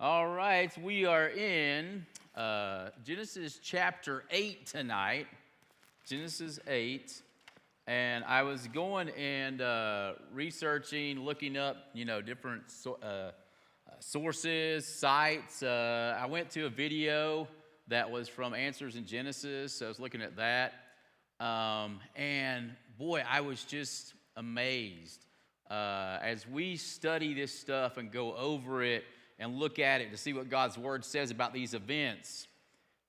All right, we are in Genesis chapter 8 tonight. Genesis 8. And I was going and researching, looking up, different sources, sites. I went to a video that was from Answers in Genesis, so I was looking at that. And boy, I was just amazed. As we study this stuff and go over it, and look at it to see what God's Word says about these events,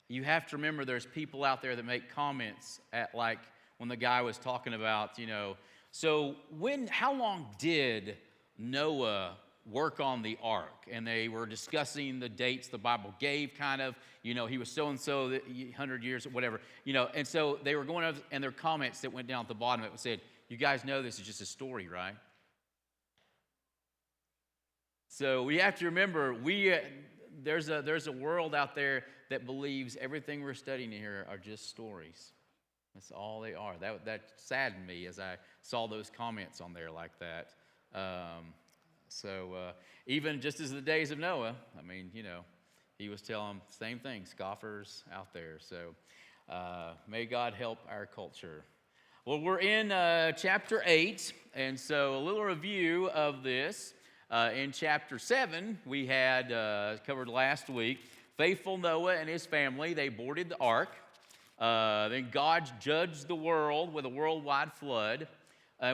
you have to remember there's people out there that make comments at, like, when the guy was talking about, so how long did Noah work on the ark? And they were discussing the dates the Bible gave, kind of, he was so-and-so, 100 years, or whatever, and so they were going up, and their comments that went down at the bottom, it said, you guys know this is just a story, right? So we have to remember, there's a world out there that believes everything we're studying here are just stories. That's all they are. That saddened me as I saw those comments on there like that. Even just as the days of Noah, he was telling them the same thing, scoffers out there. So may God help our culture. Well, we're in chapter 8, and so a little review of this. In chapter 7, we had covered last week, faithful Noah and his family, they boarded the ark. Then God judged the world with a worldwide flood.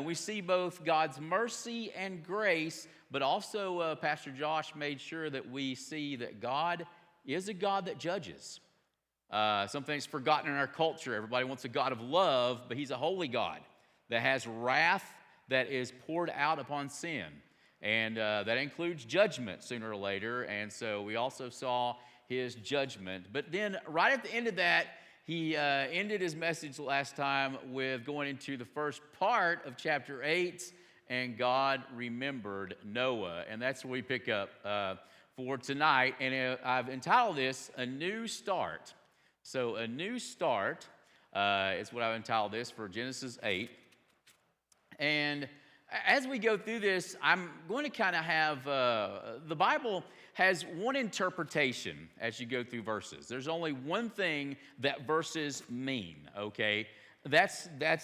We see both God's mercy and grace, but also Pastor Josh made sure that we see that God is a God that judges. Something's forgotten in our culture. Everybody wants a God of love, but he's a holy God that has wrath that is poured out upon sin. And that includes judgment sooner or later. And so we also saw his judgment. But then right at the end of that, he ended his message last time with going into the first part of chapter 8, and God remembered Noah. And that's where we pick up for tonight. And I've entitled this, A New Start. So A New Start is what I've entitled this for Genesis 8. And as we go through this, I'm going to kind of have, the Bible has one interpretation as you go through verses. There's only one thing that verses mean, okay? That's the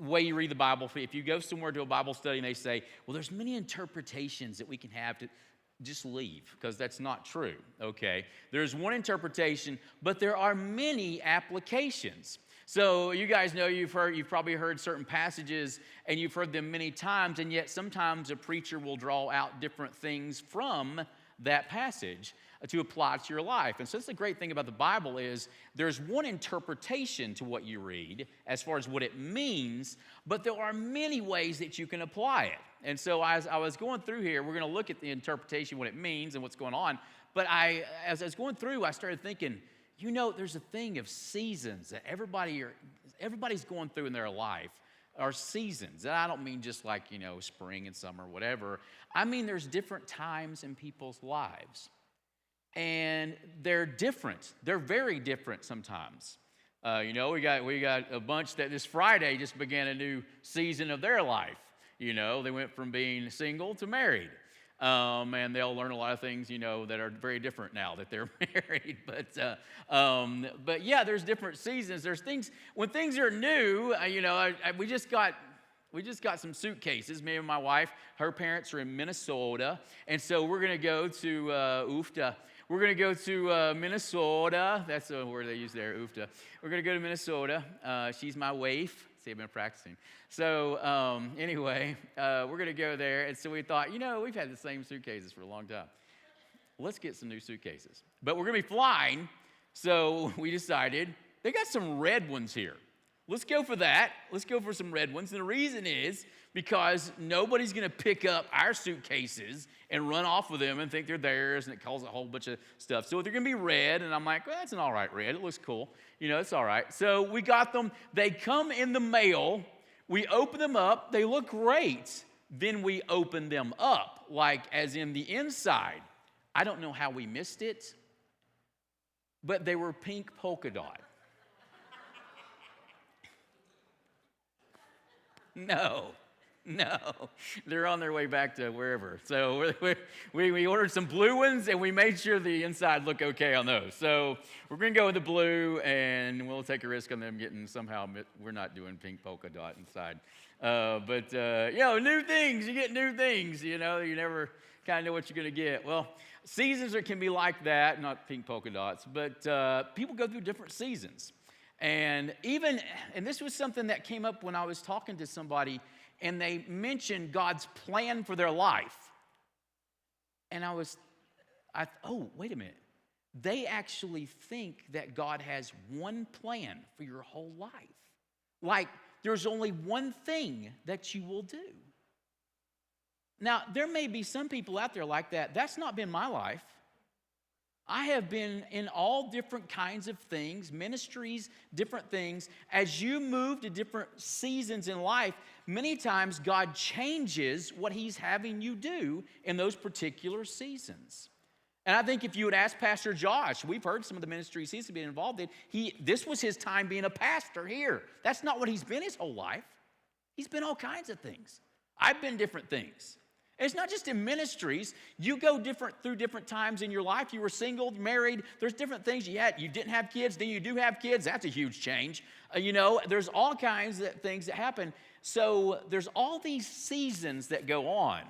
way you read the Bible. If you go somewhere to a Bible study and they say, well, there's many interpretations that we can have, to just leave, because that's not true, okay? There's one interpretation, but there are many applications. So you guys know you've probably heard certain passages, and you've heard them many times, and yet sometimes a preacher will draw out different things from that passage to apply to your life. And so that's the great thing about the Bible is there's one interpretation to what you read as far as what it means, but there are many ways that you can apply it. And so as I was going through here, we're going to look at the interpretation, what it means and what's going on. But as I was going through, I started thinking, there's a thing of seasons that everybody's going through in their life are seasons. And I don't mean just like, spring and summer, whatever. I mean, there's different times in people's lives. And they're different. They're very different sometimes. We got a bunch that this Friday just began a new season of their life. They went from being single to married. And they'll learn a lot of things, that are very different now that they're married. But yeah, there's different seasons. There's things, when things are new, we just got some suitcases, me and my wife. Her parents are in Minnesota. And so we're going to go to UFTA. We're going to go to Minnesota. That's the word they use there, UFTA. We're going to go to Minnesota. She's my wife. See, I've been practicing. So anyway, we're going to go there. And so we thought, we've had the same suitcases for a long time. Let's get some new suitcases. But we're going to be flying. So we decided, they got some red ones here. Let's go for that. Let's go for some red ones. And the reason is because nobody's going to pick up our suitcases and run off with them and think they're theirs, and it causes a whole bunch of stuff. So they're going to be red, and I'm like, well, that's an all right red. It looks cool. It's all right. So we got them. They come in the mail. We open them up. They look great. Then we open them up, like as in the inside. I don't know how we missed it, but they were pink polka dot. No, they're on their way back to wherever. So we ordered some blue ones, and we made sure the inside looked okay on those. So we're going to go with the blue, and we'll take a risk on them getting somehow, we're not doing pink polka dot inside. But new things, you get new things, you never kind of know what you're going to get. Well, seasons can be like that, not pink polka dots, but people go through different seasons. And this was something that came up when I was talking to somebody, and they mentioned God's plan for their life. And wait a minute. They actually think that God has one plan for your whole life. Like, there's only one thing that you will do. Now, there may be some people out there like that. That's not been my life. I have been in all different kinds of things, ministries, different things. As you move to different seasons in life, many times God changes what he's having you do in those particular seasons. And I think if you would ask Pastor Josh, we've heard some of the ministries he's been involved in, this was his time being a pastor here. That's not what he's been his whole life. He's been all kinds of things. I've been different things. It's not just in ministries. You go through different times in your life. You were single, married. There's different things you had. You didn't have kids, then you do have kids. That's a huge change. There's all kinds of things that happen. So there's all these seasons that go on.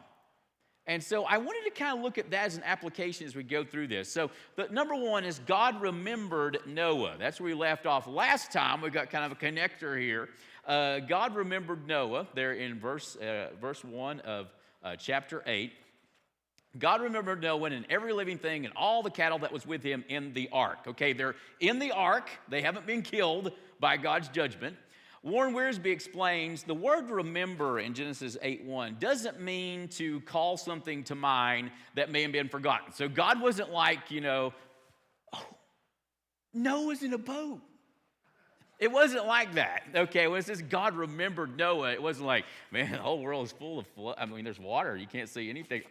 And so I wanted to kind of look at that as an application as we go through this. So the number one is God remembered Noah. That's where we left off last time. We got kind of a connector here. God remembered Noah there in verse 1 of chapter 8. God remembered Noah and every living thing and all the cattle that was with him in the ark. Okay, they're in the ark. They haven't been killed by God's judgment. Warren Wiersbe explains the word remember in Genesis 8:1 doesn't mean to call something to mind that may have been forgotten. So God wasn't like, Noah's in a boat. It wasn't like that, okay? When it says God remembered Noah, it wasn't like, man, the whole world is full of flood. I mean, there's water. You can't see anything.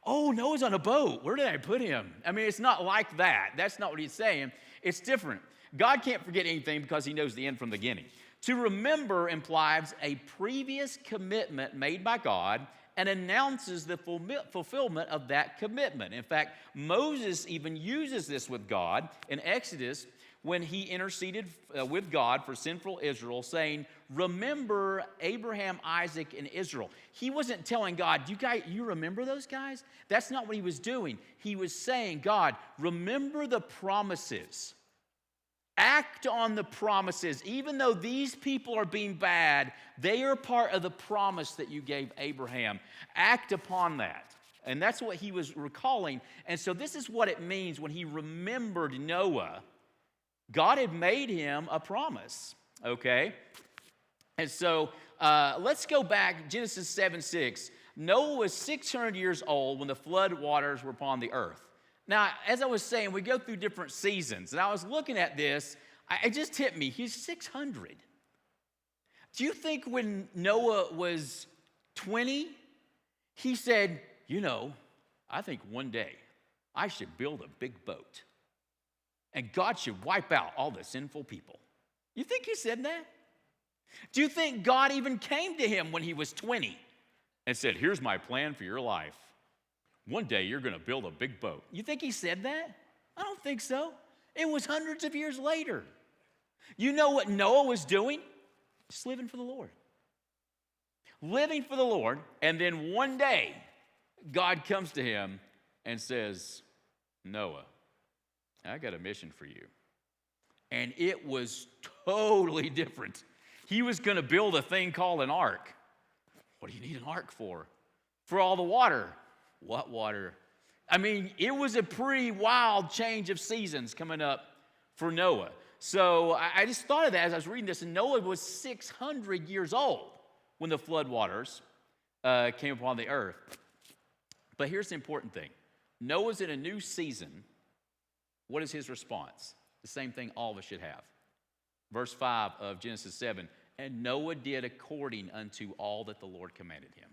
Oh, Noah's on a boat. Where did I put him? I mean, it's not like that. That's not what he's saying. It's different. God can't forget anything because he knows the end from the beginning. To remember implies a previous commitment made by God and announces the fulfillment of that commitment. In fact, Moses even uses this with God in Exodus when he interceded with God for sinful Israel, saying, remember Abraham, Isaac, and Israel. He wasn't telling God, you remember those guys? That's not what he was doing. He was saying, God, remember the promises. Act on the promises. Even though these people are being bad, they are part of the promise that you gave Abraham. Act upon that. And that's what he was recalling. And so this is what it means when he remembered Noah. God had made him a promise, okay? And so let's go back, Genesis 7:6. Noah was 600 years old when the flood waters were upon the earth. Now, as I was saying, we go through different seasons. And I was looking at this, it just hit me. He's 600. Do you think when Noah was 20, he said, I think one day I should build a big boat. And God should wipe out all the sinful people. You think he said that? Do you think God even came to him when he was 20 and said, here's my plan for your life. One day you're going to build a big boat. You think he said that? I don't think so. It was hundreds of years later. You know what Noah was doing? Just living for the Lord. Living for the Lord, and then one day God comes to him and says, Noah, I got a mission for you. And it was totally different. He was going to build a thing called an ark. What do you need an ark for? For all the water. What water? I mean, it was a pretty wild change of seasons coming up for Noah. So I just thought of that as I was reading this. And Noah was 600 years old when the flood waters came upon the earth. But here's the important thing. Noah's in a new season. What is his response? The same thing all of us should have. Verse 5 of Genesis 7, and Noah did according unto all that the Lord commanded him.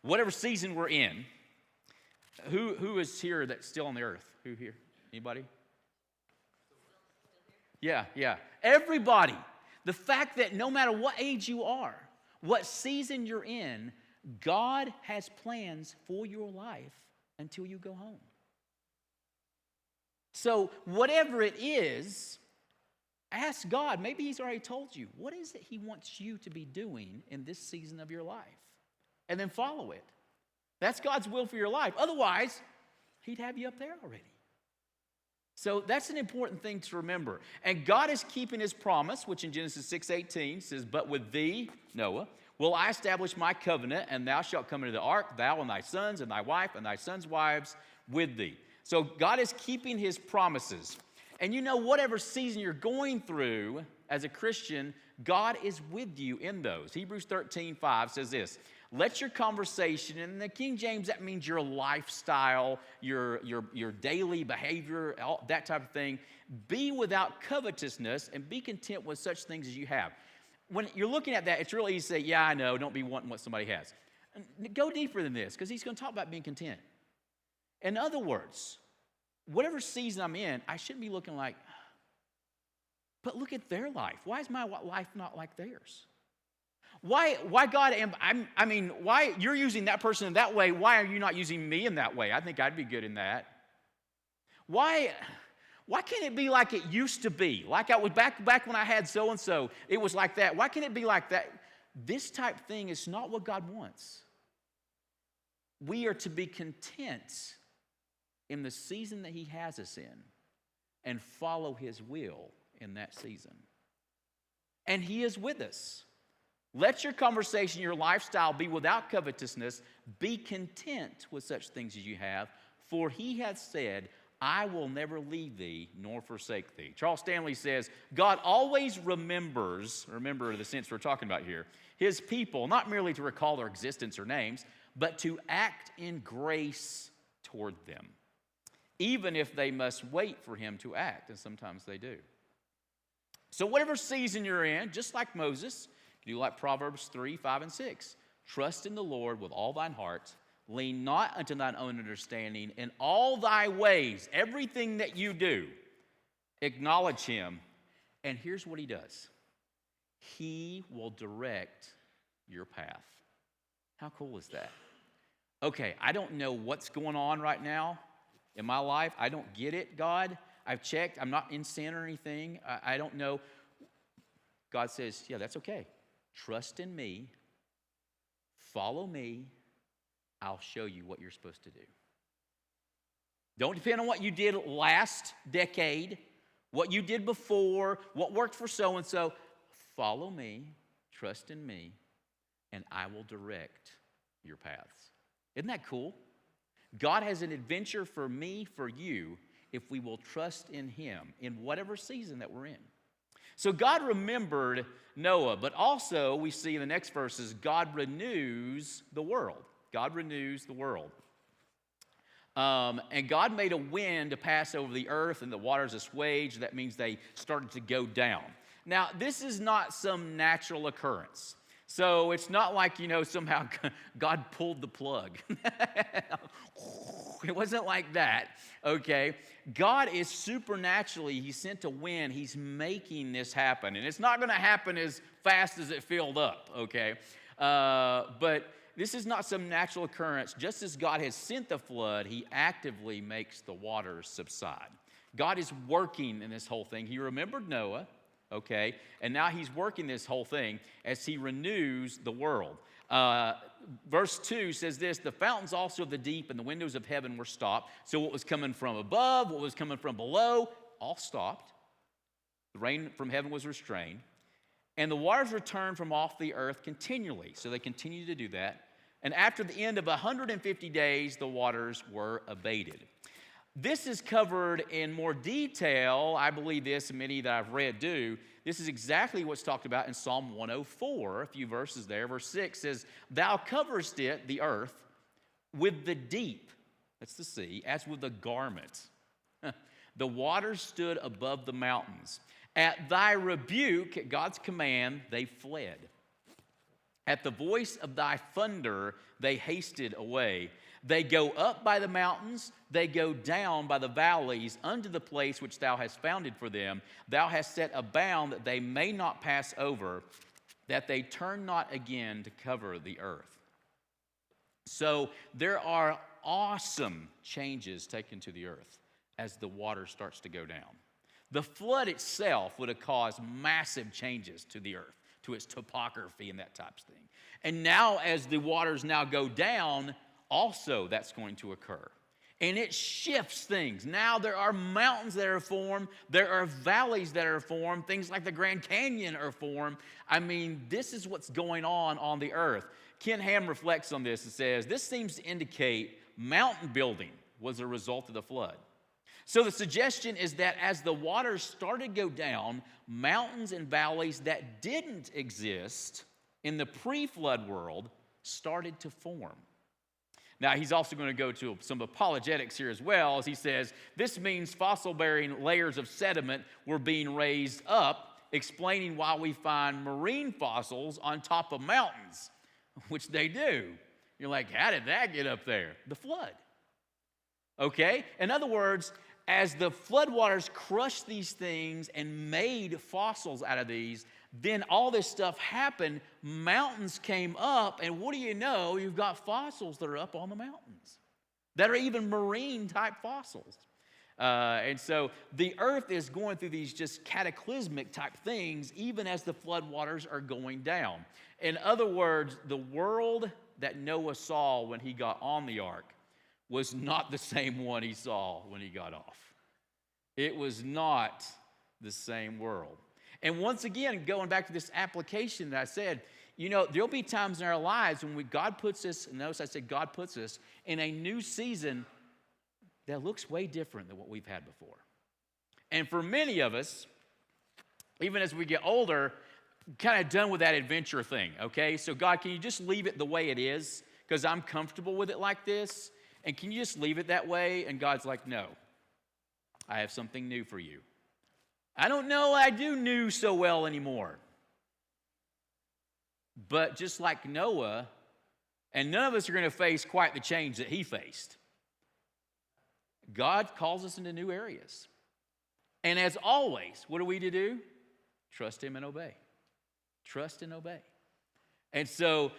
Whatever season we're in, who is here that's still on the earth? Who here? Anybody? Yeah. Everybody. The fact that no matter what age you are, what season you're in, God has plans for your life until you go home. So whatever it is, ask God. Maybe he's already told you. What is it he wants you to be doing in this season of your life? And then follow it. That's God's will for your life. Otherwise, he'd have you up there already. So that's an important thing to remember. And God is keeping his promise, which in Genesis 6:18 says, "But with thee, Noah, will I establish my covenant, and thou shalt come into the ark, thou and thy sons and thy wife and thy sons' wives with thee." So God is keeping his promises. And you know, whatever season you're going through as a Christian, God is with you in those. Hebrews 13:5 says this, "Let your conversation," and in the King James that means your lifestyle, your daily behavior, all that type of thing, "be without covetousness and be content with such things as you have." When you're looking at that, it's really easy to say, "Yeah, I know, don't be wanting what somebody has." Go deeper than this, because he's going to talk about being content. In other words, whatever season I'm in, I shouldn't be looking like, but look at their life. Why is my life not like theirs? Why God, why you're using that person in that way, why are you not using me in that way? I think I'd be good in that. Why can't it be like it used to be? Like I was back when I had so-and-so, it was like that. Why can't it be like that? This type of thing is not what God wants. We are to be content in the season that he has us in and follow his will in that season. And he is with us. Let your conversation, your lifestyle be without covetousness. Be content with such things as you have, for he hath said, "I will never leave thee nor forsake thee." Charles Stanley says, God always remembers, remember the sense we're talking about here, his people, not merely to recall their existence or names, but to act in grace toward them, even if they must wait for him to act, and sometimes they do. So whatever season you're in, just like Moses, do like Proverbs 3:5 and 6. "Trust in the Lord with all thine heart. Lean not unto thine own understanding. In all thy ways," everything that you do, "acknowledge him." And here's what he does. He will direct your path. How cool is that? Okay, I don't know what's going on right now in my life. I don't get it, God. I've checked. I'm not in sin or anything. I don't know. God says, yeah, that's okay. Trust in me. Follow me. I'll show you what you're supposed to do. Don't depend on what you did last decade, what you did before, what worked for so-and-so. Follow me, trust in me, and I will direct your paths. Isn't that cool? God has an adventure for me, for you, if we will trust in him in whatever season that we're in. So God remembered Noah, but also we see in the next verses, God renews the world. God renews the world. And God made a wind to pass over the earth, and the waters assuaged. That means they started to go down. Now, this is not some natural occurrence. So it's not like, somehow God pulled the plug. It wasn't like that, okay? God is supernaturally, he sent a wind. He's making this happen. And it's not going to happen as fast as it filled up, okay? But this is not some natural occurrence. Just as God has sent the flood, he actively makes the waters subside. God is working in this whole thing. He remembered Noah, okay? And now he's working this whole thing as he renews the world. Verse 2 says this, "The fountains also of the deep and the windows of heaven were stopped." So what was coming from above, what was coming from below, all stopped. The rain from heaven was restrained. And the waters returned from off the earth continually. So they continue to do that. And after the end of 150 days, the waters were abated. This is covered in more detail. I believe this, and many that I've read do. This is exactly what's talked about in Psalm 104, a few verses there. Verse 6 says, "Thou coverest it, the earth, with the deep," that's the sea, "as with a garment. The waters stood above the mountains. At thy rebuke," at God's command, "they fled. At the voice of thy thunder, they hasted away. They go up by the mountains, they go down by the valleys, unto the place which thou hast founded for them. Thou hast set a bound that they may not pass over. that they turn not again to cover the earth. So there are awesome changes taken to the earth as the water starts to go down. The flood itself would have caused massive changes to the earth, to its topography and that type of thing. And now as the waters now go down, also that's going to occur. And it shifts things. Now there are mountains that are formed. There are valleys that are formed. Things like the Grand Canyon are formed. I mean, this is what's going on the earth. Ken Ham reflects on this and says, this seems to indicate mountain building was a result of the flood. So the suggestion is that as the waters started to go down, mountains and valleys that didn't exist in the pre-flood world started to form. Now, he's also going to go to some apologetics here as well, as he says, this means fossil-bearing layers of sediment were being raised up, explaining why we find marine fossils on top of mountains, which they do. You're like, how did that get up there? The flood. Okay? In other words, as the floodwaters crushed these things and made fossils out of these, then all this stuff happened, mountains came up, and what do you know? You've got fossils that are up on the mountains that are even marine type fossils. And so the earth is going through these just cataclysmic type things even as the floodwaters are going down. In other words, the world that Noah saw when he got on the ark was not the same one he saw when he got off. It was not the same world. And once again, going back to this application that I said, you know, there'll be times in our lives when God puts us, notice I said God puts us in a new season that looks way different than what we've had before. And for many of us, even as we get older, kind of done with that adventure thing, okay? So God, can you just leave it the way it is? Because I'm comfortable with it like this. And can you just leave it that way? And God's like, no, I have something new for you. I don't know I do new so well anymore. But just like Noah, and none of us are going to face quite the change that he faced, God calls us into new areas. And as always, what are we to do? Trust him and obey. Trust and obey. And so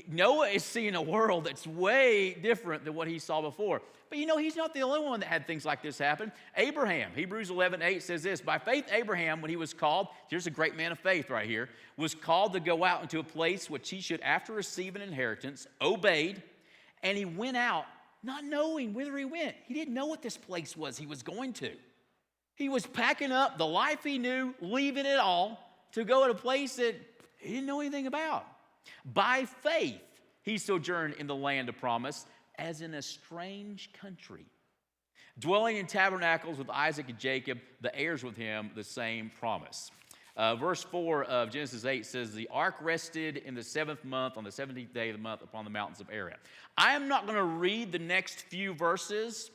Noah is seeing a world that's way different than what he saw before. But you know, he's not the only one that had things like this happen. Abraham, Hebrews 11:8 says this, by faith Abraham, when he was called, here's a great man of faith right here, was called to go out into a place which he should, after receive an inheritance, obeyed, and he went out not knowing whither he went. He didn't know what this place was he was going to. He was packing up the life he knew, leaving it all to go to a place that he didn't know anything about. By faith, he sojourned in the land of promise as in a strange country, dwelling in tabernacles with Isaac and Jacob, the heirs with him, the same promise. Verse 4 of Genesis 8 says, the ark rested in the 7th month on the 17th day of the month upon the mountains of Ararat. I am not going to read the next few verses.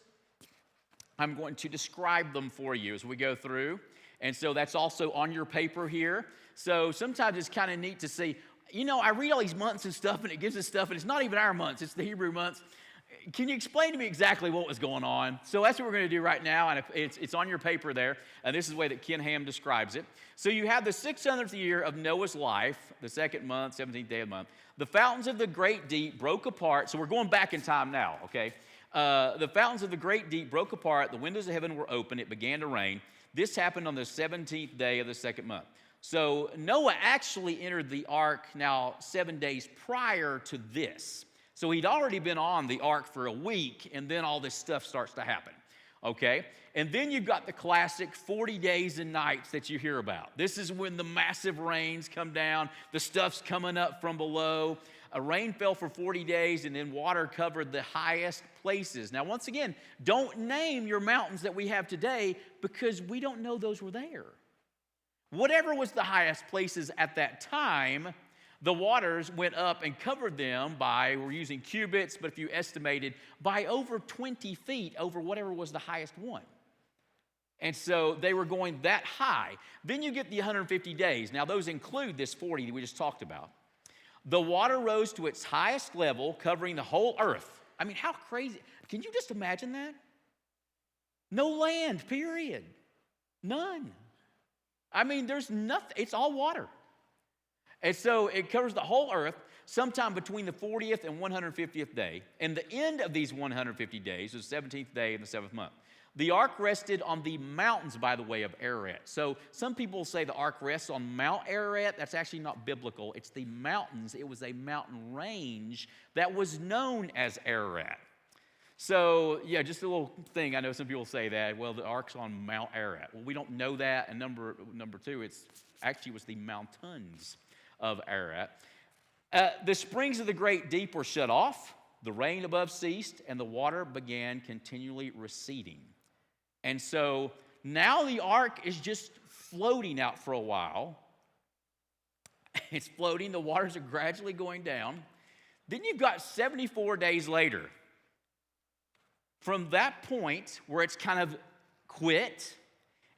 I'm going to describe them for you as we go through. And so that's also on your paper here. So sometimes it's kind of neat to see, you know, I read all these months and stuff, and it gives us stuff, and it's not even our months, it's the Hebrew months. Can you explain to me exactly what was going on? So that's what we're going to do right now, and it's on your paper there, and this is the way that Ken Ham describes it. So you have the 600th year of Noah's life, the 2nd month, 17th day of the month. The fountains of the great deep broke apart, so we're going back in time now, okay? The fountains of the great deep broke apart, the windows of heaven were open, it began to rain. This happened on the 17th day of the 2nd month. So Noah actually entered the ark now 7 days prior to this. So he'd already been on the ark for a week, and then all this stuff starts to happen, okay? And then you've got the classic 40 days and nights that you hear about. This is when the massive rains come down, the stuff's coming up from below. A rain fell for 40 days, and then water covered the highest places. Now, once again, don't name your mountains that we have today because we don't know those were there. Whatever was the highest places at that time, the waters went up and covered them by, we're using cubits, but if you estimated, by over 20 feet over whatever was the highest one. And so they were going that high. Then you get the 150 days. Now those include this 40 that we just talked about. The water rose to its highest level, covering the whole earth. I mean, how crazy. Can you just imagine that? No land, period. None. I mean, there's nothing. It's all water. And so it covers the whole earth sometime between the 40th and 150th day. And the end of these 150 days was the 17th day of the 7th month. The ark rested on the mountains, by the way, of Ararat. So some people say the ark rests on Mount Ararat. That's actually not biblical. It's the mountains. It was a mountain range that was known as Ararat. So, yeah, just a little thing. I know some people say that, well, the ark's on Mount Ararat. Well, we don't know that. And number two, it was the mountains of Ararat. The springs of the great deep were shut off. The rain above ceased, and the water began continually receding. And so now the ark is just floating out for a while. It's floating. The waters are gradually going down. Then you've got 74 days later. From that point where it's kind of quit,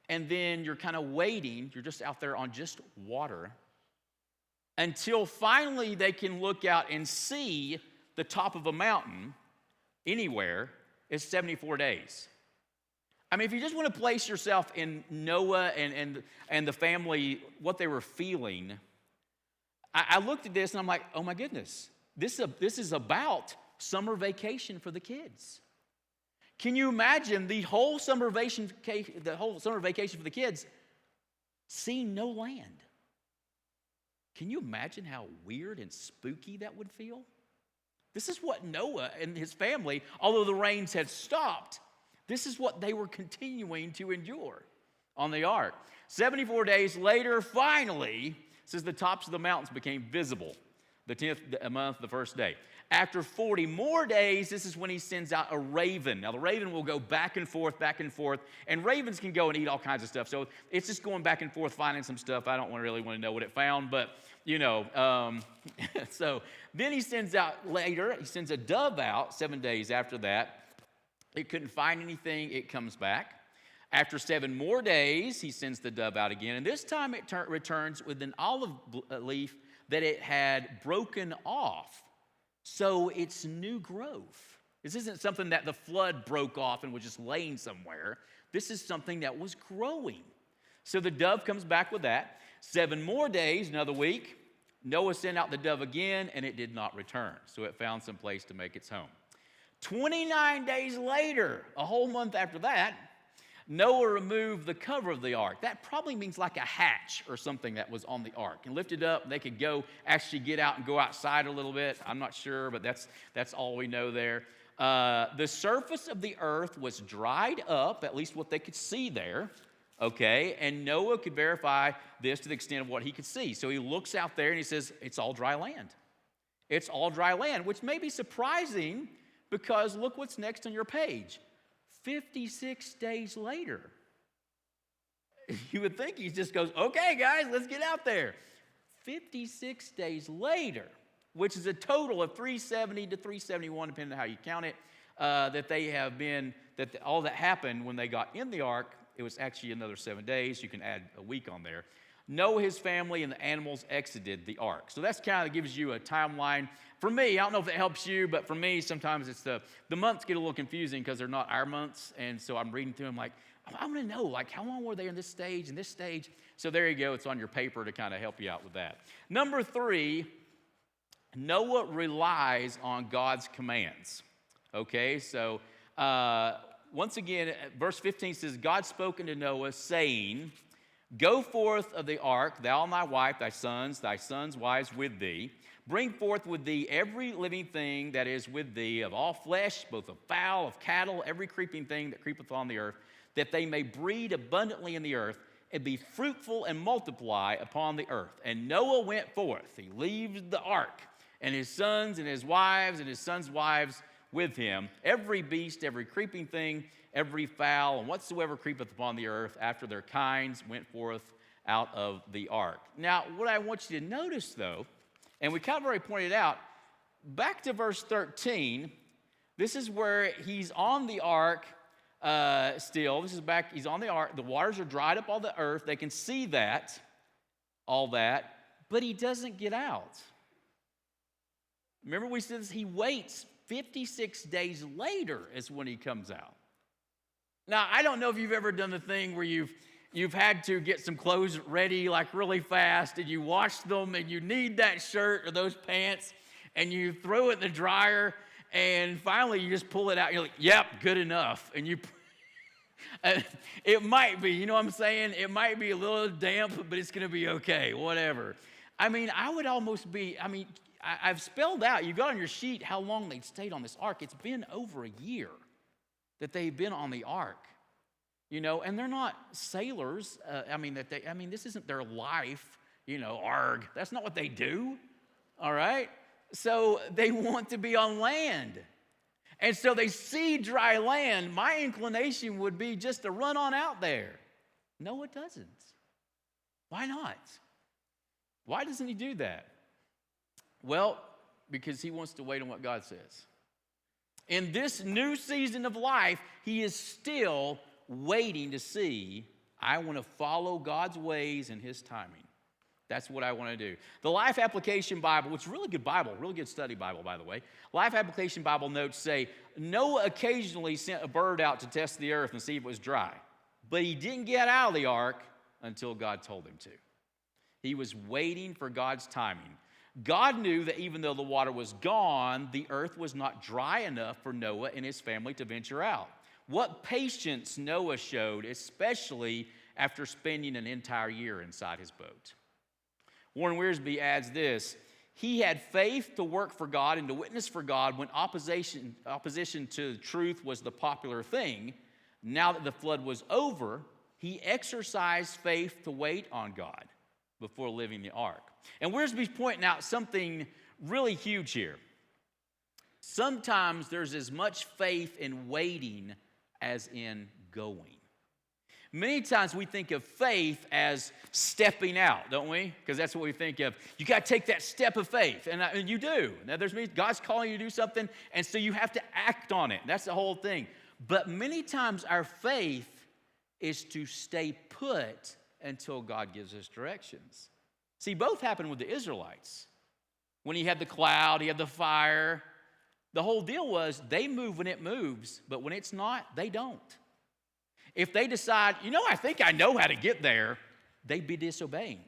and then you're kind of waiting, you're just out there on just water, until finally they can look out and see the top of a mountain anywhere, is 74 days. I mean, if you just want to place yourself in Noah and the family, what they were feeling, I looked at this and I'm like, oh my goodness, this is about summer vacation for the kids. Can you imagine the whole summer vacation for the kids seeing no land? Can you imagine how weird and spooky that would feel? This is what Noah and his family, although the rains had stopped, this is what they were continuing to endure on the ark. 74 days later, finally, it says the tops of the mountains became visible, the 10th month, the first day. After 40 more days, this is when he sends out a raven. Now, the raven will go back and forth, and ravens can go and eat all kinds of stuff. So it's just going back and forth, finding some stuff. I don't really want to know what it found, but, so then he sends a dove out 7 days after that. It couldn't find anything. It comes back. After 7 more days, he sends the dove out again, and this time it returns with an olive leaf that it had broken off. So it's new growth. This isn't something that the flood broke off and was just laying somewhere. This is something that was growing. So the dove comes back with that. 7 more days, another week, Noah sent out the dove again, and it did not return. So it found some place to make its home. 29 days later, a whole month after that, Noah removed the cover of the ark. That probably means like a hatch or something that was on the ark, and lifted up, and they could actually get out and go outside a little bit. I'm not sure, but that's all we know there. The surface of the earth was dried up, at least what they could see there, okay? And Noah could verify this to the extent of what he could see. So he looks out there and he says, it's all dry land. It's all dry land, which may be surprising because look what's next on your page. 56 days later. You would think he just goes, okay, guys, let's get out there. 56 days later, which is a total of 370 to 371, depending on how you count it, all that happened when they got in the ark, it was actually another 7 days. You can add a week on there. Noah, his family, and the animals exited the ark. So that's kind of gives you a timeline. For me, I don't know if it helps you, but for me, sometimes it's the months get a little confusing because they're not our months. And so I'm reading through them like, I want to know, like, how long were they in this stage and this stage? So there you go. It's on your paper to kind of help you out with that. Number 3, Noah relies on God's commands. Okay, so once again, verse 15 says, God spoke unto Noah, saying, go forth of the ark, thou and thy wife, thy sons wives with thee. Bring forth with thee every living thing that is with thee, of all flesh, both of fowl, of cattle, every creeping thing that creepeth on the earth, that they may breed abundantly in the earth, and be fruitful and multiply upon the earth. And Noah went forth. He leaves the ark, and his sons and his wives and his sons' wives with him, every beast, every creeping thing, every fowl, and whatsoever creepeth upon the earth, after their kinds went forth out of the ark. Now, what I want you to notice, though, and we kind of already pointed out, back to verse 13, this is where he's on the ark still. This is back, he's on the ark. The waters are dried up on the earth. They can see that, all that, but he doesn't get out. Remember we said this, he waits 56 days later is when he comes out. Now, I don't know if you've ever done the thing where you've you've had to get some clothes ready like really fast, and you wash them, and you need that shirt or those pants, and you throw it in the dryer, and finally you just pull it out, and you're like, yep, good enough. And you, it might be, you know what I'm saying? It might be a little damp, but it's going to be okay, whatever. I mean, I would almost be, I've spelled out, you got on your sheet how long they'd stayed on this ark. It's been over a year that they've been on the ark. You know, and they're not sailors. This isn't their life, you know, arg. That's not what they do, all right? So they want to be on land. And so they see dry land. My inclination would be just to run on out there. No, it doesn't. Why not? Why doesn't he do that? Well, because he wants to wait on what God says. In this new season of life, he is still waiting to see, I want to follow God's ways and his timing. That's what I want to do. The Life Application Bible, which is a really good Bible, really good study Bible, by the way. Life Application Bible notes say, Noah occasionally sent a bird out to test the earth and see if it was dry. But he didn't get out of the ark until God told him to. He was waiting for God's timing. God knew that even though the water was gone, the earth was not dry enough for Noah and his family to venture out. What patience Noah showed, especially after spending an entire year inside his boat. Warren Wiersbe adds this: he had faith to work for God and to witness for God when opposition to the truth was the popular thing. Now that the flood was over, he exercised faith to wait on God before leaving the ark. And Wiersbe's pointing out something really huge here. Sometimes there's as much faith in waiting as in going. Many times we think of faith as stepping out, don't we? Because that's what we think of. You got to take that step of faith, and you do. Now, God's calling you to do something, and so you have to act on it. That's the whole thing. But many times our faith is to stay put until God gives us directions. See, both happened with the Israelites. When he had the cloud, he had the fire. The whole deal was they move when it moves, but when it's not, they don't. If they decide, I think I know how to get there, they'd be disobeying.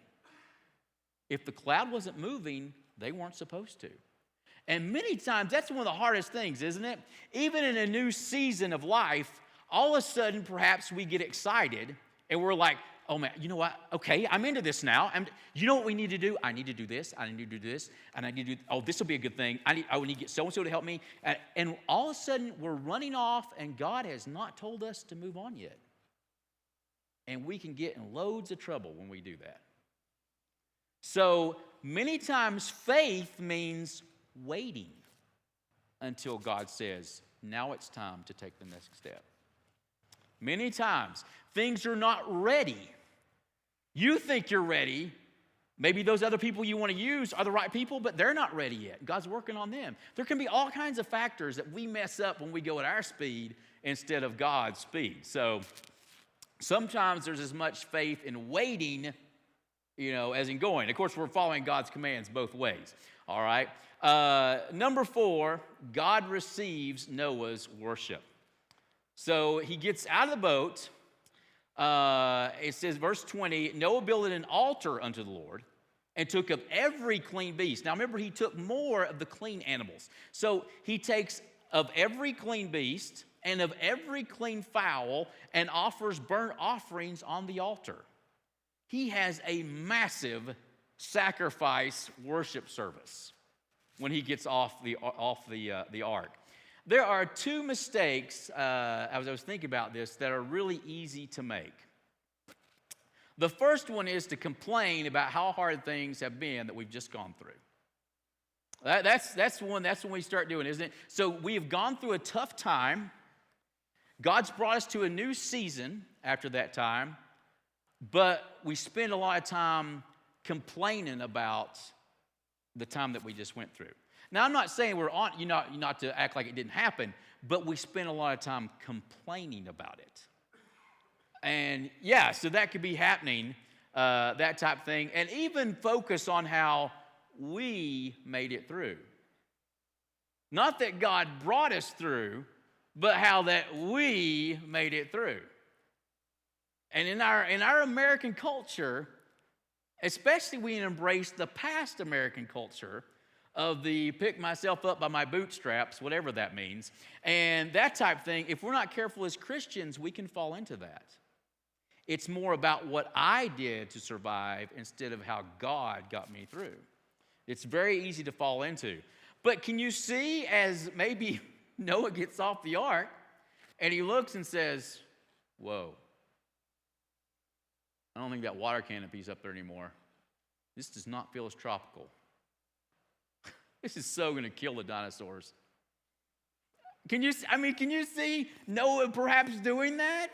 If the cloud wasn't moving, they weren't supposed to. And many times, that's one of the hardest things, isn't it? Even in a new season of life, all of a sudden, perhaps we get excited, and we're like, oh man, you know what? Okay, I'm into this now. You know what we need to do? I need to do this, I need to do this, and I need to do, this will be a good thing. I need to get so-and-so to help me. And all of a sudden, we're running off, and God has not told us to move on yet. And we can get in loads of trouble when we do that. So many times, faith means waiting until God says, now it's time to take the next step. Many times, things are not ready. You think you're ready. Maybe those other people you want to use are the right people, but they're not ready yet. God's working on them. There can be all kinds of factors that we mess up when we go at our speed instead of God's speed. So sometimes there's as much faith in waiting, as in going. Of course, we're following God's commands both ways. All right. Number 4, God receives Noah's worship. So he gets out of the boat. It says, verse 20, Noah built an altar unto the Lord and took of every clean beast. Now remember, he took more of the clean animals. So he takes of every clean beast and of every clean fowl and offers burnt offerings on the altar. He has a massive sacrifice worship service when he gets off the ark. There are 2 mistakes, as I was thinking about this, that are really easy to make. The first one is to complain about how hard things have been that we've just gone through. That's when we start doing, isn't it? So we have gone through a tough time. God's brought us to a new season after that time, but we spend a lot of time complaining about the time that we just went through. Now, I'm not saying we're on, not to act like it didn't happen, but we spend a lot of time complaining about it. And yeah, so that could be happening, that type of thing. And even focus on how we made it through. Not that God brought us through, but how that we made it through. And in our American culture, especially we embrace the past American culture of the pick myself up by my bootstraps, whatever that means, and that type thing. If we're not careful as Christians, we can fall into that. It's more about what I did to survive instead of how God got me through. It's very easy to fall into. But can you see, as maybe Noah gets off the ark and he looks and says, whoa, I don't think that water canopy's up there anymore. This does not feel as tropical. This is so going to kill the dinosaurs. Can you see Noah perhaps doing that?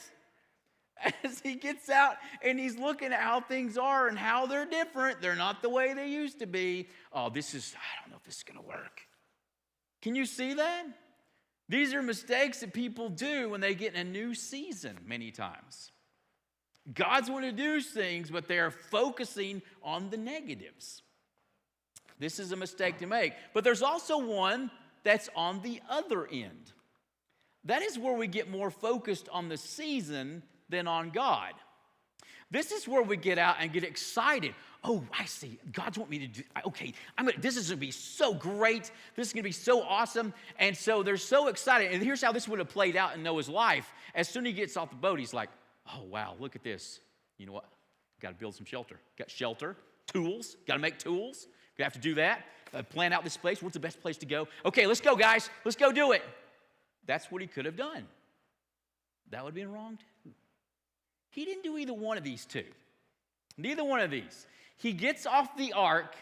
As he gets out and he's looking at how things are and how they're different. They're not the way they used to be. Oh, I don't know if this is going to work. Can you see that? These are mistakes that people do when they get in a new season many times. God's want to do things, but they're focusing on the negatives. This is a mistake to make. But there's also one that's on the other end. That is where we get more focused on the season than on God. This is where we get out and get excited. Oh, I see. God's want me to do, okay, this is going to be so great. This is going to be so awesome. And so they're so excited. And here's how this would have played out in Noah's life. As soon as he gets off the boat, he's like, oh, wow, look at this. You know what? Got to build some shelter. Got shelter, tools. Got to make tools. Gonna have to do that. Plan out this place. What's the best place to go? Okay, let's go, guys. Let's go do it. That's what he could have done. That would have been wrong, too. He didn't do either one of these two. Neither one of these. He gets off the ark,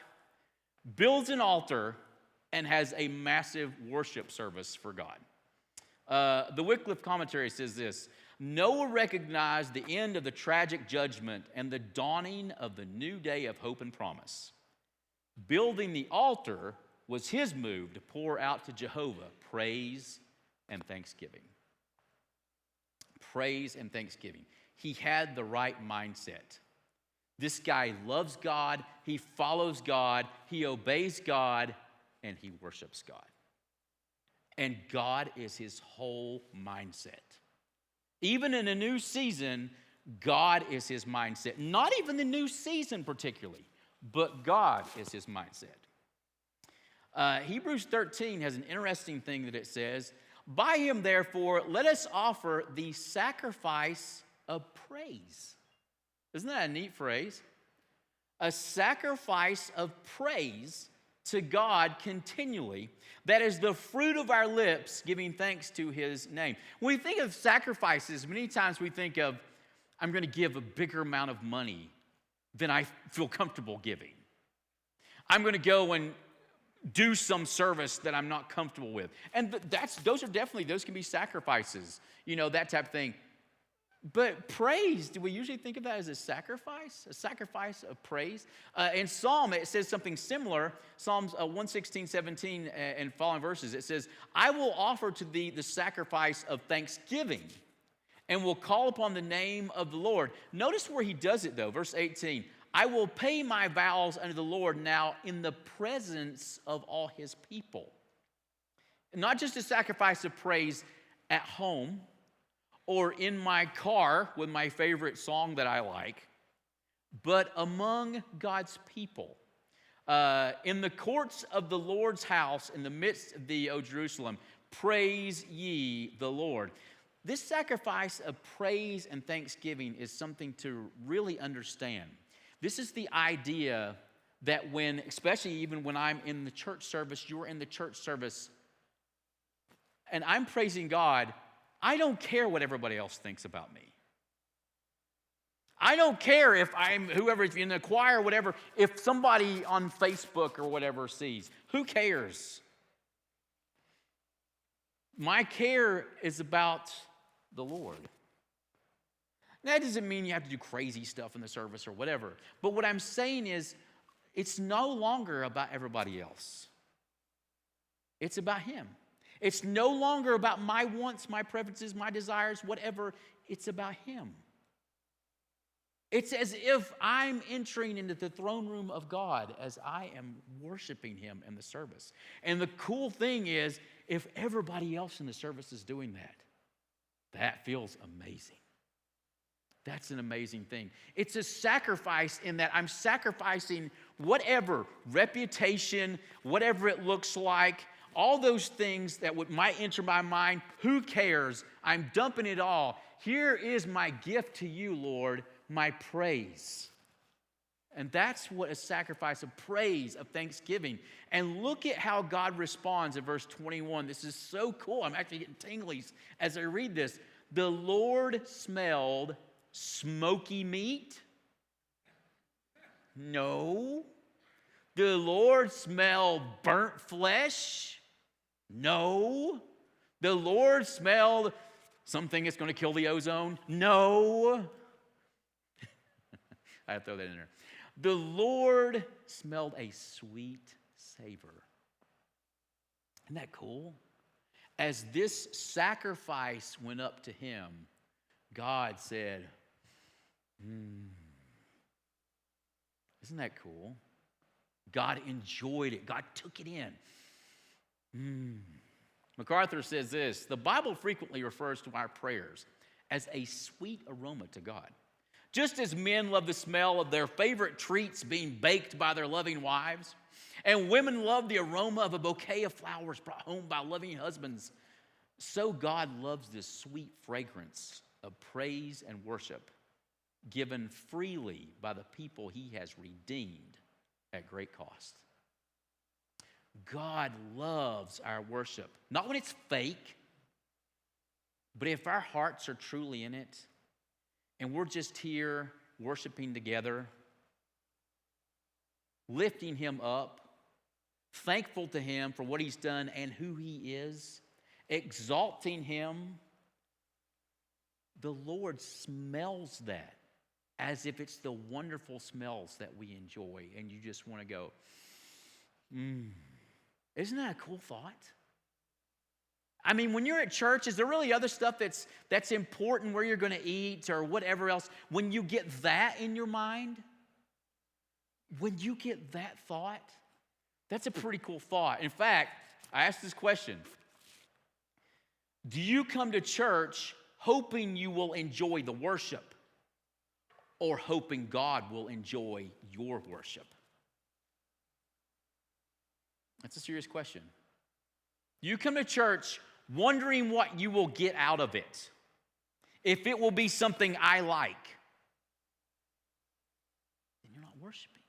builds an altar, and has a massive worship service for God. The Wycliffe commentary says this: Noah recognized the end of the tragic judgment and the dawning of the new day of hope and promise. Building the altar was his move to pour out to Jehovah praise and thanksgiving. Praise and thanksgiving. He had the right mindset. This guy loves God, he follows God, he obeys God, and he worships God. And God is his whole mindset. Even in a new season, God is his mindset. Not even the new season particularly, but God is his mindset. Hebrews 13 has an interesting thing that it says, by him, therefore, let us offer the sacrifice of praise. Isn't that a neat phrase? A sacrifice of praise to God continually. That is the fruit of our lips, giving thanks to his name. When we think of sacrifices, many times we think of, I'm going to give a bigger amount of money than I feel comfortable giving. I'm going to go and do some service that I'm not comfortable with. And those can be sacrifices, that type of thing. But praise, do we usually think of that as a sacrifice of praise? In Psalm, it says something similar. Psalms 116, 17, and following verses, it says, I will offer to thee the sacrifice of thanksgiving and will call upon the name of the Lord. Notice where he does it, though. Verse 18, I will pay my vows unto the Lord now in the presence of all his people. Not just a sacrifice of praise at home or in my car with my favorite song that I like, but among God's people. In the courts of the Lord's house, in the midst of thee, O Jerusalem, praise ye the Lord. This sacrifice of praise and thanksgiving is something to really understand. This is the idea that especially even when I'm in the church service, you're in the church service, and I'm praising God, I don't care what everybody else thinks about me. I don't care if if in the choir or whatever, if somebody on Facebook or whatever sees. Who cares? My care is about the Lord. That doesn't mean you have to do crazy stuff in the service or whatever. But what I'm saying is, it's no longer about everybody else. It's about him. It's no longer about my wants, my preferences, my desires, whatever. It's about him. It's as if I'm entering into the throne room of God as I am worshiping him in the service. And the cool thing is, if everybody else in the service is doing that, that feels amazing. That's an amazing thing. It's a sacrifice in that I'm sacrificing whatever, reputation, whatever it looks like, all those things that might enter my mind. Who cares? I'm dumping it all. Here is my gift to you, Lord, my praise. And that's what a sacrifice of praise, of thanksgiving. And look at how God responds in verse 21. This is so cool. I'm actually getting tinglies as I read this. The Lord smelled smoky meat? No. The Lord smelled burnt flesh? No. The Lord smelled something that's going to kill the ozone? No. I have to throw that in there. The Lord smelled a sweet savor. Isn't that cool? As this sacrifice went up to him, God said, Isn't that cool? God enjoyed it. God took it in. MacArthur says this: the Bible frequently refers to our prayers as a sweet aroma to God. Just as men love the smell of their favorite treats being baked by their loving wives, and women love the aroma of a bouquet of flowers brought home by loving husbands, so God loves this sweet fragrance of praise and worship given freely by the people he has redeemed at great cost. God loves our worship, not when it's fake, but if our hearts are truly in it, and we're just here worshiping together, lifting him up, thankful to him for what he's done and who he is, exalting him, the Lord smells that as if it's the wonderful smells that we enjoy, and you just want to go, Isn't that a cool thought? I mean, when you're at church, is there really other stuff that's important, where you're going to eat or whatever else? When you get that in your mind, when you get that thought, that's a pretty cool thought. In fact, I asked this question: do you come to church hoping you will enjoy the worship, or hoping God will enjoy your worship? That's a serious question. You come to church wondering what you will get out of it, if it will be something I like, then you're not worshiping.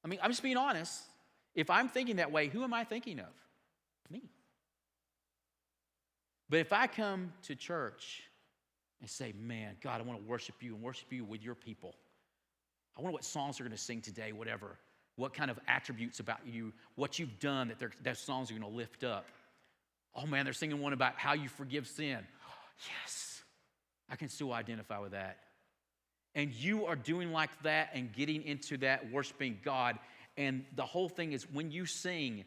I mean, I'm just being honest. If I'm thinking that way, who am I thinking of? Me. But if I come to church and say, man, God, I want to worship you and worship you with your people. I wonder what songs they're going to sing today, whatever. What kind of attributes about you, what you've done that songs are going to lift up. Oh man, they're singing one about how you forgive sin. Yes, I can still identify with that. And you are doing like that and getting into that, worshiping God. And the whole thing is, when you sing,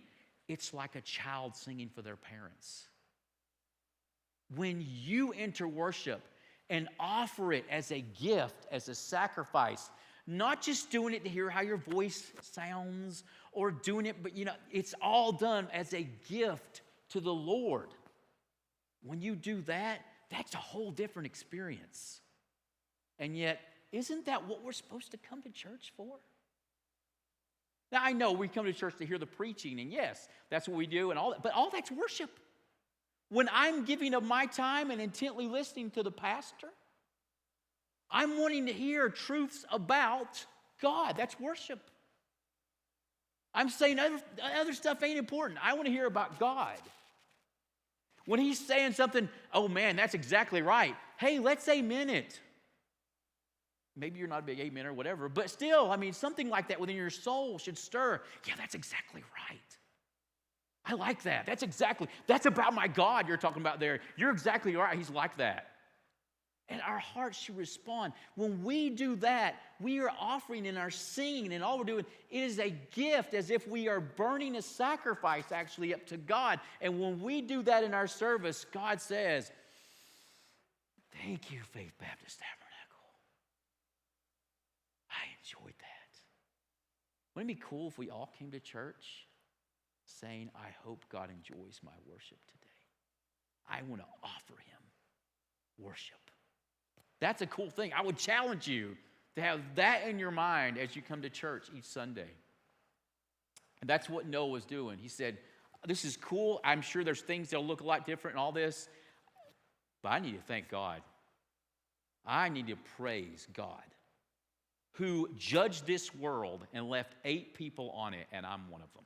it's like a child singing for their parents. When you enter worship and offer it as a gift, as a sacrifice, not just doing it to hear how your voice sounds or doing it, but it's all done as a gift to the Lord. When you do that, that's a whole different experience. And yet, isn't that what we're supposed to come to church for? Now, I know we come to church to hear the preaching, and yes, that's what we do and all that, but all that's worship. When I'm giving of my time and intently listening to the pastor, I'm wanting to hear truths about God. That's worship. I'm saying other stuff ain't important. I want to hear about God. When he's saying something, oh man, that's exactly right. Hey, let's amen it. Maybe you're not a big amen or whatever, but still, I mean, something like that within your soul should stir. Yeah, that's exactly right. I like that. That's about my God you're talking about there. You're exactly right. He's like that. And our hearts should respond. When we do that, we are offering in our singing, and all we're doing, it is a gift, as if we are burning a sacrifice actually up to God. And when we do that in our service, God says, thank you, Faith Baptist Tabernacle. I enjoyed that. Wouldn't it be cool if we all came to church saying, I hope God enjoys my worship today. I want to offer him worship. That's a cool thing. I would challenge you to have that in your mind as you come to church each Sunday. And that's what Noah was doing. He said, this is cool. I'm sure there's things that'll look a lot different and all this, but I need to thank God. I need to praise God, who judged this world and left 8 people on it, and I'm one of them.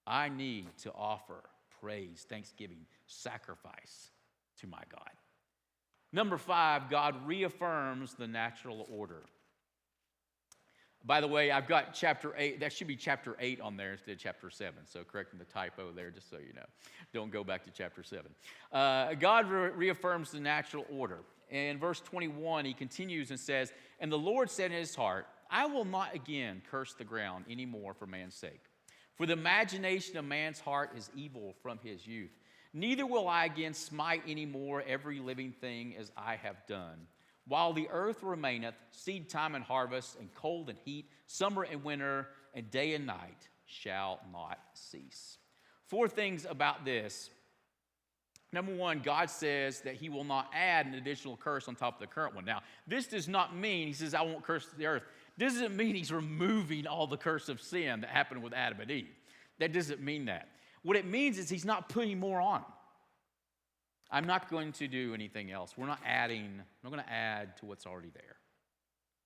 I need to offer praise, thanksgiving, sacrifice to my God. Number 5, God reaffirms the natural order. By the way, I've got chapter 8. That should be chapter 8 on there instead of chapter 7. So correcting the typo there, just so you know. Don't go back to chapter 7. God reaffirms the natural order. In verse 21, he continues and says, and the Lord said in his heart, I will not again curse the ground anymore for man's sake. For the imagination of man's heart is evil from his youth. Neither will I again smite any more every living thing as I have done. While the earth remaineth, seed time and harvest, and cold and heat, summer and winter, and day and night shall not cease. 4 things about this. Number 1, God says that he will not add an additional curse on top of the current one. Now, this does not mean, he says, I won't curse the earth. This doesn't mean he's removing all the curse of sin that happened with Adam and Eve. That doesn't mean that. What it means is he's not putting more on. I'm not going to do anything else. I'm not going to add to what's already there.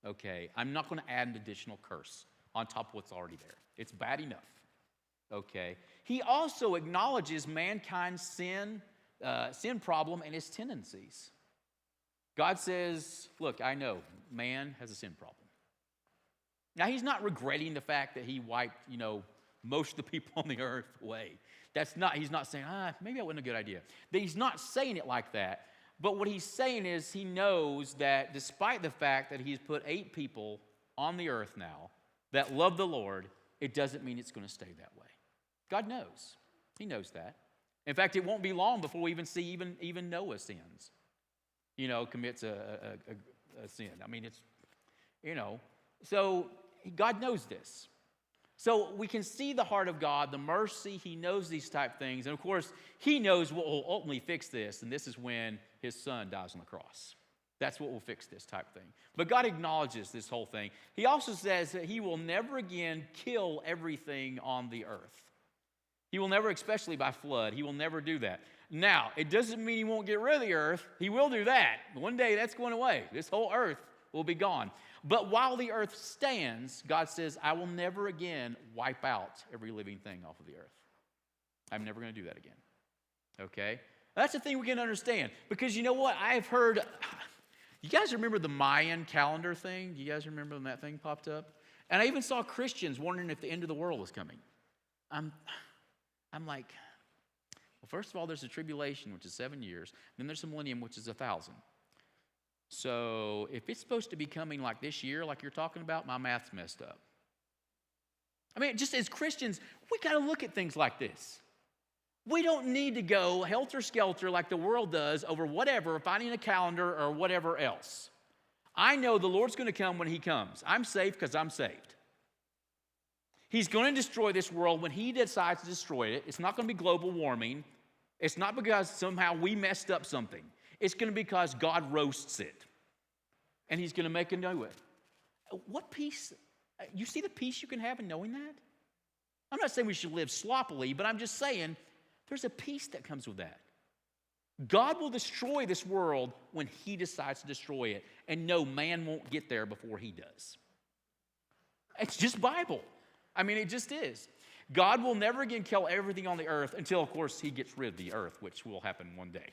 Okay, I'm not going to add an additional curse on top of what's already there. It's bad enough. Okay, he also acknowledges mankind's sin problem and his tendencies. God says, look, I know man has a sin problem. Now, he's not regretting the fact that he wiped, most of the people on the earth away. He's not saying, maybe that wasn't a good idea. He's not saying it like that. But what he's saying is he knows that despite the fact that he's put 8 people on the earth now that love the Lord, it doesn't mean it's going to stay that way. God knows. He knows that. In fact, it won't be long before we even see even Noah sins. Commits a sin. I mean, it's, so God knows this. So we can see the heart of God, the mercy. He knows these type things. And of course, he knows what will ultimately fix this. And this is when his son dies on the cross. That's what will fix this type thing. But God acknowledges this whole thing. He also says that he will never again kill everything on the earth. He will never, especially by flood, he will never do that. Now, it doesn't mean he won't get rid of the earth. He will do that. One day that's going away. This whole earth will be gone. But while the earth stands, God says, I will never again wipe out every living thing off of the earth. I'm never going to do that again. Okay? That's the thing we can understand. Because you know what? I've heard, you guys remember the Mayan calendar thing? Do you guys remember when that thing popped up? And I even saw Christians wondering if the end of the world was coming. I'm like, well, first of all, there's a tribulation, which is 7 years. Then there's a millennium, which is 1,000. So if it's supposed to be coming like this year, like you're talking about, my math's messed up. I mean, just as Christians, we got to look at things like this. We don't need to go helter-skelter like the world does over whatever, finding a calendar or whatever else. I know the Lord's going to come when he comes. I'm safe because I'm saved. He's going to destroy this world when he decides to destroy it. It's not going to be global warming. It's not because somehow we messed up something. It's going to be because God roasts it. And he's going to make a new it. What peace? You see the peace you can have in knowing that? I'm not saying we should live sloppily, but I'm just saying there's a peace that comes with that. God will destroy this world when he decides to destroy it. And no, man won't get there before he does. It's just Bible. I mean, it just is. God will never again kill everything on the earth until, of course, he gets rid of the earth, which will happen one day.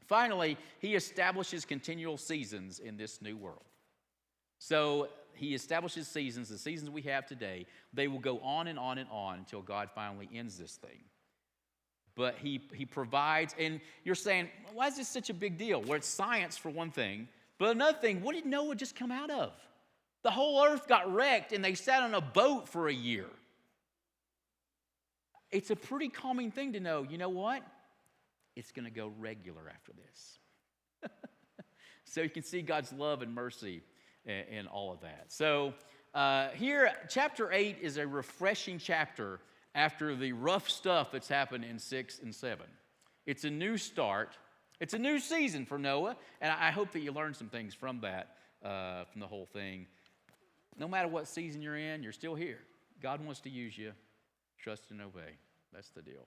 Finally, he establishes continual seasons in this new world. So he establishes seasons, the seasons we have today, they will go on and on and on until God finally ends this thing. But he provides, and you're saying, why is this such a big deal? Well, it's science for one thing, but another thing, what did Noah just come out of? The whole earth got wrecked and they sat on a boat for a year. It's a pretty calming thing to know, you know what? It's going to go regular after this. So you can see God's love and mercy in all of that. So here, chapter 8 is a refreshing chapter after the rough stuff that's happened in 6 and 7. It's a new start. It's a new season for Noah, and I hope that you learned some things from that, from the whole thing. No matter what season you're in, you're still here. God wants to use you. Trust and obey. That's the deal.